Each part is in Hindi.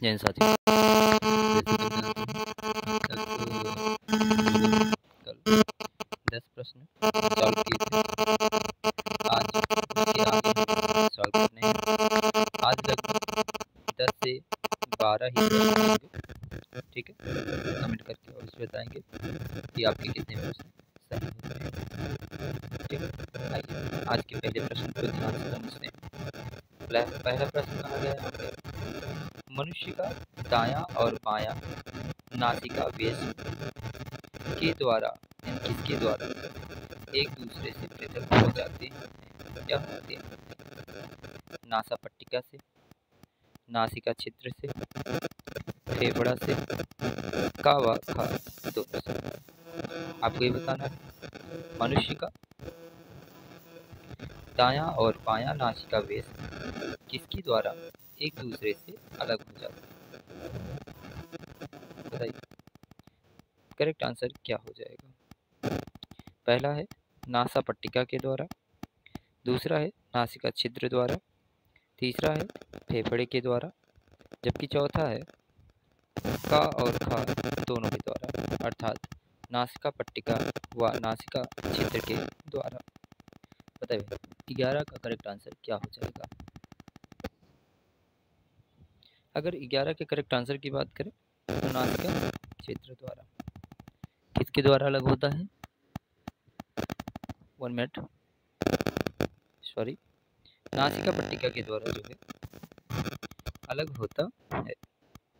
जैन साथी जैसे कि जानते हैं अब तक कल 10 प्रश्न सॉल्व किए थे। आज उसके आगे हम सॉल्व करने हैं। आज लगभग 10 से 12 ही प्रश्न होंगे, ठीक है। कमेंट करके और इसे बताएंगे कि आपके कितने प्रश्न सही होते हैं, ठीक है। आइए आज के पहले प्रश्न को ध्यान से समझते हैं। पहला प्रश्न कहा गया है, मनुष्य का दायां और बायां नासिका वेश के द्वारा किसके द्वारा एक दूसरे से पृथक हो जाते हैं या होते हैं? नासा पट्टिका से, नासिका छिद्र से, फेफड़ा से, का व खा दोनों से। आपको ये बताना है मनुष्य का दायां और बायां नासिका वेश किसके द्वारा एक दूसरे से अलग हो जाता है? बताइए करेक्ट आंसर क्या हो जाएगा। पहला है नासा पट्टिका के द्वारा, दूसरा है नासिका छिद्र द्वारा, तीसरा है फेफड़े के द्वारा, जबकि चौथा है का और खा दोनों के द्वारा, अर्थात नासिका पट्टिका व नासिका छिद्र के द्वारा। बताइए 11 का करेक्ट आंसर क्या हो जाएगा। अगर 11 के करेक्ट आंसर की बात करें तो नासिका छिद्र द्वारा किसके द्वारा अलग होता है? 1 मिनट, सॉरी, नासिका पट्टिका के द्वारा जो है अलग होता है,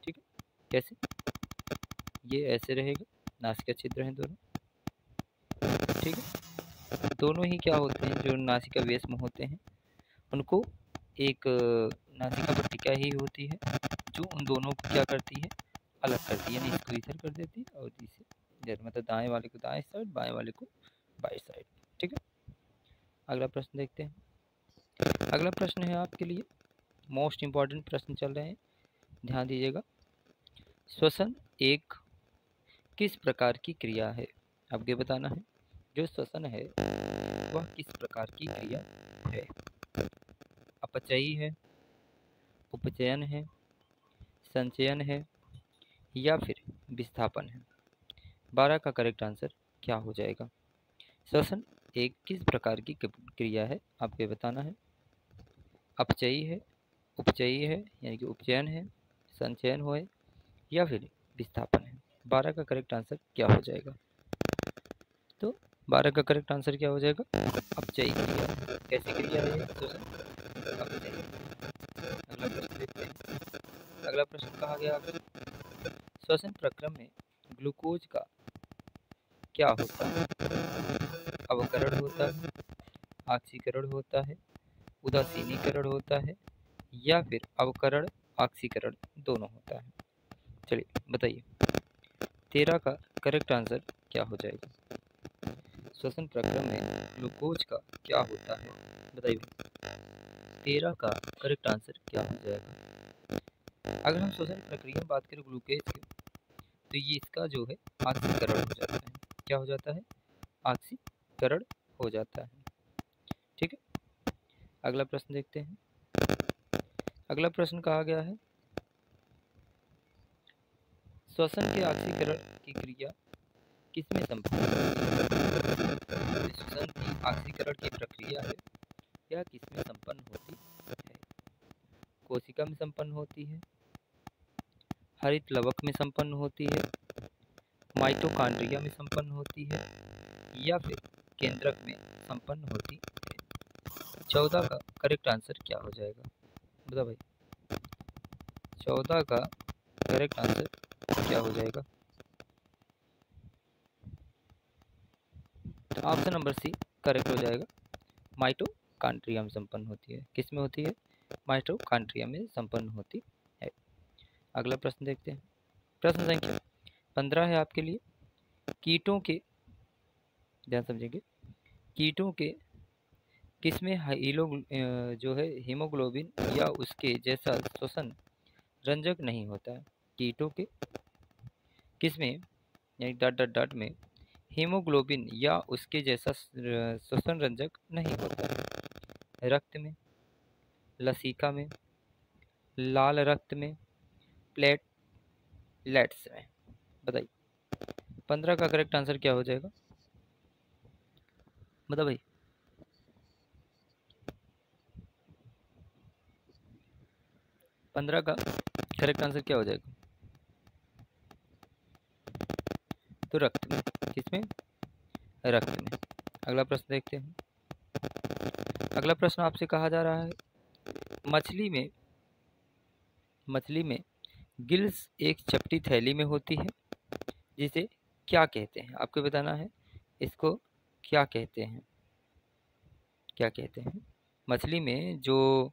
ठीक है। कैसे? ये ऐसे रहेगा, नासिका छिद्र हैं दोनों, ठीक है। दोनों ही क्या होते हैं, जो नासिका वेश में होते हैं उनको एक नासिका पट्टिका ही होती है जो उन दोनों को क्या करती है, अलग करती है, यानी इसको इधर कर देती है और इसे इधर, मतलब दाएं वाले को दाएं साइड, बाएं वाले को बाएं साइड, ठीक है। अगला प्रश्न देखते हैं। अगला प्रश्न है आपके लिए मोस्ट इम्पॉर्टेंट प्रश्न चल रहे हैं, ध्यान दीजिएगा। श्वसन एक किस प्रकार की क्रिया है? आपको बताना है जो श्वसन है वह किस प्रकार की क्रिया है। अपचयी है, उपचयन है, संचयन है या फिर विस्थापन है? 12 का करेक्ट आंसर क्या हो जाएगा। श्वसन एक किस प्रकार की क्रिया है, आपको बताना है। अपचयी है, उपचयी है यानी कि उपचयन है, संचयन हो या फिर विस्थापन है। 12 का करेक्ट आंसर क्या हो जाएगा। तो 12 का करेक्ट आंसर क्या हो जाएगा, अपचयी क्रिया। कैसी क्रिया है ये? श्वसन अपचयी। अगला प्रश्न देखते हैं। अगला प्रश्न कहा गया आपसे श्वसन प्रक्रम में ग्लूकोज का क्या होता है? अवकरण होता है, ऑक्सीकरण होता है, उदासीनीकरण होता है या फिर अवकरण ऑक्सीकरण दोनों होता है। चलिए बताइए 13 का करेक्ट आंसर क्या हो जाएगा। श्वसन प्रक्रम में ग्लूकोज का क्या होता है, बताइए 13 का करेक्ट आंसर क्या हो जाएगा। अगर हम श्वसन प्रक्रिया में बात करें ग्लूकोज की तो ये इसका जो है ऑक्सीकरण हो जाता है। क्या हो जाता है? ऑक्सीकरण हो जाता है, ठीक है। अगला प्रश्न देखते हैं। अगला प्रश्न कहा गया है श्वसन के ऑक्सीकरण की क्रिया किसमें संपन्न होती है? श्वसन की ऑक्सीकरण की प्रक्रिया है यह किसमें संपन्न होती है? कोशिका में संपन्न होती है, हरित लवक में संपन्न होती है, माइटोकॉन्ड्रिया में संपन्न होती है या फिर केंद्रक में संपन्न होती है। 14 का करेक्ट आंसर क्या हो जाएगा, बता भाई। 14 का करेक्ट आंसर क्या हो जाएगा। तो ऑप्शन नंबर सी करेक्ट हो जाएगा, माइटोकॉन्ड्रिया में संपन्न होती है। किस में होती है? माइटोकॉन्ड्रिया में संपन्न होती है। अगला प्रश्न देखते हैं। प्रश्न संख्या 15 है आपके लिए। कीटों के, ध्यान समझेंगे, कीटों के किसमें जो है हीमोग्लोबिन या उसके जैसा श्वसन रंजक नहीं होता है? कीटों के किसमें यानी डॉट डॉट डॉट में हीमोग्लोबिन या उसके जैसा श्वसन रंजक नहीं होता है? रक्त में, लसिका में, लाल रक्त में, प्लेटलेट्स में। बताइए 15 का करेक्ट आंसर क्या हो जाएगा? बता भाई। 15 का करेक्ट आंसर क्या हो जाएगा? तो रक्त में। किसमें? रक्त में। अगला प्रश्न देखते हैं। अगला प्रश्न आपसे कहा जा रहा है मछली में गिल्स एक चपटी थैली में होती है जिसे क्या कहते हैं? आपको बताना है इसको क्या कहते हैं। क्या कहते हैं? मछली में जो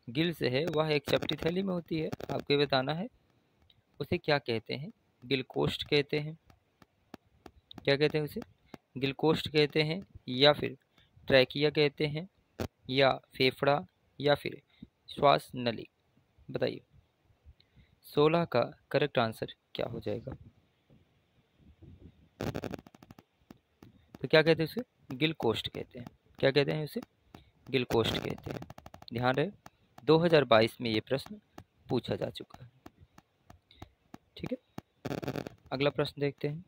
गिल्स है वह एक चपटी थैली में होती है, आपको बताना है उसे क्या कहते हैं। गिलकोस्ट कहते हैं। क्या कहते हैं उसे? गिलकोस्ट कहते हैं, या फिर ट्रैकिया कहते हैं, या फेफड़ा, या फिर श्वास नली। बताइए 16 का करेक्ट आंसर क्या हो जाएगा? तो क्या कहते हैं उसे? गिलकोस्ट कहते हैं। क्या कहते हैं उसे? गिलकोस्ट कहते हैं। ध्यान रहे 2022 में ये प्रश्न पूछा जा चुका है। ठीक है, अगला प्रश्न देखते हैं।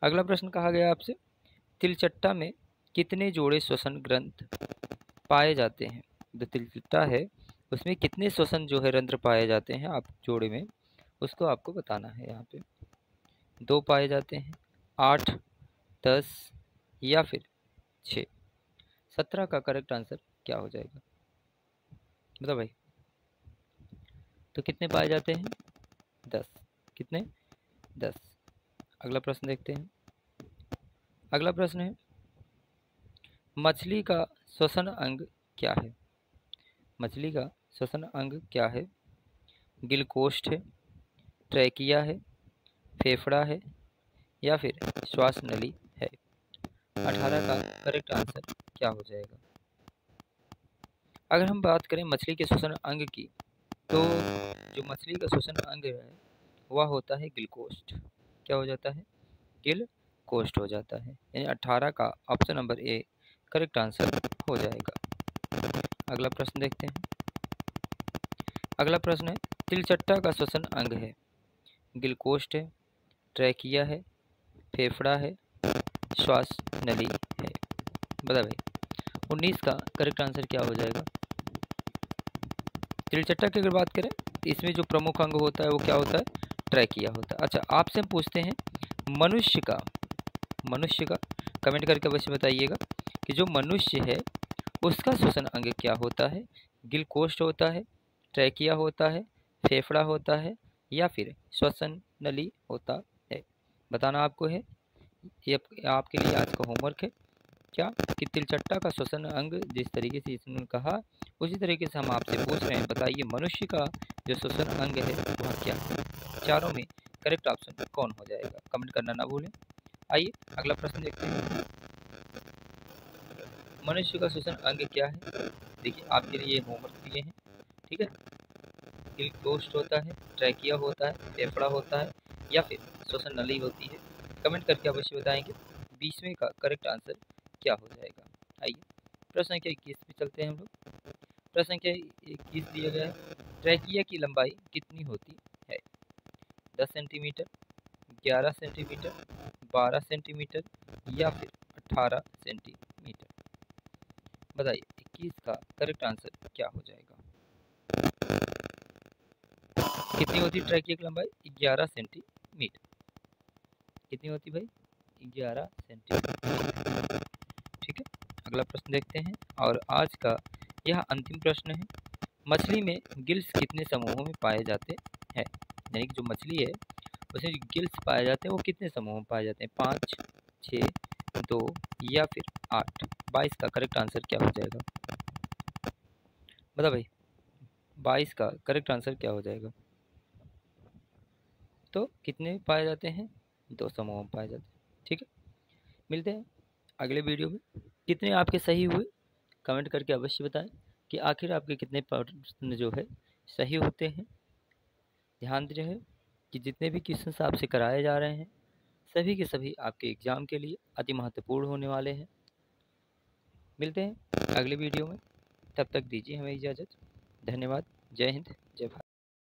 अगला प्रश्न कहा गया आपसे तिलचट्टा में कितने जोड़े श्वसन ग्रंथ पाए जाते हैं? जो तिलचट्टा है उसमें कितने श्वसन जो है रंध्र पाए जाते हैं आप जोड़े में, उसको आपको बताना है। यहाँ पे 2 पाए जाते हैं, 8, 10 या फिर 6। 17 का करेक्ट आंसर क्या हो जाएगा? बताओ भाई। तो कितने पाए जाते हैं? 10। कितने? 10। अगला प्रश्न देखते हैं। अगला प्रश्न है मछली का श्वसन अंग क्या है? मछली का श्वसन अंग क्या है? गिलकोस्ट है, ट्रैकिया है, फेफड़ा है, या फिर श्वास नली है। 18 का करेक्ट आंसर क्या हो जाएगा? अगर हम बात करें मछली के श्वसन अंग की, तो जो मछली का श्वसन अंग है वह होता है गिलकोस्ट। क्या हो जाता है? गिलकोस्ट हो जाता है। यानी 18 का option number A correct answer हो जाएगा। अगला प्रश्न देखते हैं। अगला प्रश्न है तिलचट्टा का श्वसन अंग है, गिलकोस्ट है, ट्रैकिया है, फेफड़ा है, श्वास नली है। बता भाई 19 का करेक्ट आंसर क्या हो जाएगा? तिलचट्टा की अगर बात करें तो इसमें जो प्रमुख अंग होता है वो क्या होता है? ट्रैकिया होता है। अच्छा, आपसे हम पूछते हैं मनुष्य का कमेंट करके अवश्य बताइएगा कि जो मनुष्य है उसका श्वसन अंग क्या होता है? गिलकोस्ट होता है, ट्रैकिया होता है, फेफड़ा होता है, या फिर श्वसन नली होता है। बताना आपको है। ये आपके लिए आज का होमवर्क है। क्या कि तिलचट्टा का श्वसन अंग जिस तरीके से इसने कहा उसी तरीके से हम आपसे पूछ रहे हैं, बताइए मनुष्य का जो श्वसन अंग है वह क्या है? चारों में करेक्ट ऑप्शन कौन हो जाएगा? कमेंट करना ना भूलें। आइए अगला प्रश्न देखते हैं। मनुष्य का श्वसन अंग क्या है? देखिए आपके लिए होमवर्क दिए हैं। ठीक है, गिलकोस्ट होता है, ट्रैकिया होता है, फेफड़ा होता है, या फिर श्वसन नली होती है। कमेंट करके अवश्य बताएंगे 20वें का करेक्ट आंसर क्या हो जाएगा। आइए प्रश्न संख्या 21 पे चलते हैं हम लोग। प्रश्न संख्या 21 दिया गया है ट्रैकिया की लंबाई कितनी होती है? 10 सेंटीमीटर, 11 सेंटीमीटर, 12 सेंटीमीटर, या फिर 18 सेंटीमीटर। बताइए 21 का करेक्ट आंसर क्या हो जाएगा? कितनी होती है ट्रैकिया की लंबाई? 11 सेंटीमीटर। कितनी होती भाई? 11 सेंटीमीटर। ठीक है, अगला प्रश्न देखते हैं और आज का यह अंतिम प्रश्न है मछली में गिल्स कितने समूहों में पाए जाते हैं? यानी कि जो मछली है उसमें जो गिल्स पाए जाते हैं वो कितने समूहों में पाए जाते हैं? 5, 6, 2 या फिर 8। 22 का करेक्ट आंसर क्या हो जाएगा? बता भाई 22 का करेक्ट आंसर क्या हो जाएगा? तो कितने पाए जाते हैं? 2 समूहों में पाए जाते हैं। ठीक है, मिलते हैं अगले वीडियो में। कितने आपके सही हुए कमेंट करके अवश्य बताएं कि आखिर आपके कितने प्रश्न जो है सही होते हैं। ध्यान रहे कि जितने भी क्वेश्चंस आपसे कराए जा रहे हैं सभी के सभी आपके एग्ज़ाम के लिए अति महत्वपूर्ण होने वाले हैं। मिलते हैं अगले वीडियो में, तब तक दीजिए हमें इजाज़त। धन्यवाद। जय हिंद, जय भारत।